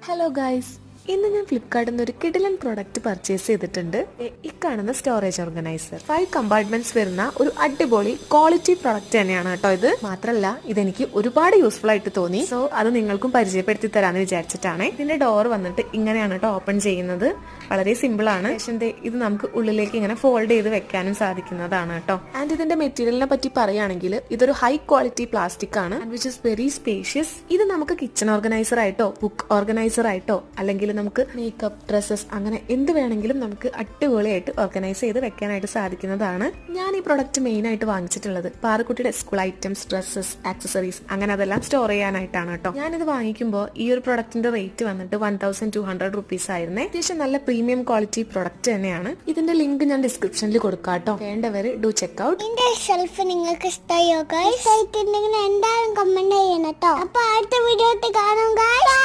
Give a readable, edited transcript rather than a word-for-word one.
Hello guys, ഇന്ന് ഞാൻ ഫ്ലിപ്കാർട്ടിൽ നിന്ന് ഒരു കിടിലൻ പ്രോഡക്റ്റ് പർച്ചേസ് ചെയ്തിട്ടുണ്ട്. ഈ കാണുന്ന സ്റ്റോറേജ് ഓർഗനൈസർ 5 കമ്പാർട്ട്മെന്റ്സ് വരുന്ന ഒരു അടിപൊളി ക്വാളിറ്റി പ്രോഡക്റ്റ് തന്നെയാണ് കേട്ടോ ഇത്. മാത്രമല്ല ഇതെനിക്ക് ഒരുപാട് യൂസ്ഫുൾ ആയിട്ട് തോന്നി. സോ അത് നിങ്ങൾക്കും പരിചയപ്പെടുത്തി തരാന്ന് വിചാരിച്ചിട്ടാണ്. ഇതിന്റെ ഡോർ വന്നിട്ട് ഇങ്ങനെയാണ് കേട്ടോ ഓപ്പൺ ചെയ്യുന്നത്. വളരെ സിമ്പിൾ ആണ്. ഇത് നമുക്ക് ഉള്ളിലേക്ക് ഇങ്ങനെ ഫോൾഡ് ചെയ്ത് വെക്കാനും സാധിക്കുന്നതാണ് കേട്ടോ. ആൻഡ് ഇതിന്റെ മെറ്റീരിയലിനെ പറ്റി പറയുകയാണെങ്കിൽ ഇതൊരു ഹൈ ക്വാളിറ്റി പ്ലാസ്റ്റിക് ആണ്, വിച്ച് ഇസ് വെരി സ്പേഷ്യസ്. ഇത് നമുക്ക് കിച്ചൺ ഓർഗനൈസർ ആയിട്ടോ ബുക്ക് ഓർഗനൈസർ ആയിട്ടോ അല്ലെങ്കിൽ നമുക്ക് മേക്കപ്പ്, ഡ്രസ്സസ് അങ്ങനെ എന്ത് വേണമെങ്കിലും നമുക്ക് അടിപൊളിയായിട്ട് ഓർഗനൈസ് ചെയ്ത് വെക്കാനായിട്ട് സാധിക്കുന്നതാണ്. ഞാൻ ഈ പ്രൊഡക്റ്റ് മെയിൻ ആയിട്ട് വാങ്ങിച്ചിട്ടുള്ളത് പാറക്കുട്ടിയുടെ സ്കൂൾ ഐറ്റംസ്, ഡ്രസ്സസ്, ആക്സസറീസ് അങ്ങനെ അതെല്ലാം സ്റ്റോർ ചെയ്യാനായിട്ടാണ് കേട്ടോ. ഞാനിത് വാങ്ങിക്കുമ്പോൾ ഈ ഒരു പ്രൊഡക്റ്റിന്റെ റേറ്റ് വന്നിട്ട് 1200 റുപ്പീസ് ആയിരുന്നേ. അത്യാവശ്യം നല്ല പ്രീമിയം ക്വാളിറ്റി പ്രൊഡക്റ്റ് തന്നെയാണ്. ഇതിന്റെ ലിങ്ക് ഞാൻ ഡിസ്ക്രിപ്ഷനിൽ കൊടുക്കാം കേട്ടോ. വേണ്ടവര് ഡു ചെക്ക് ഔട്ട്. ഇതിന്റെ ഷെൽഫ് നിങ്ങൾക്ക് ഇഷ്ടമായോ ഗൈസ്? ഇഷ്ടമായിട്ടുണ്ടെങ്കിൽ എന്തായാലും കമന്റ് ചെയ്യണം കേട്ടോ. അപ്പൊ അടുത്ത വീഡിയോ കാണാം ഗൈസ്.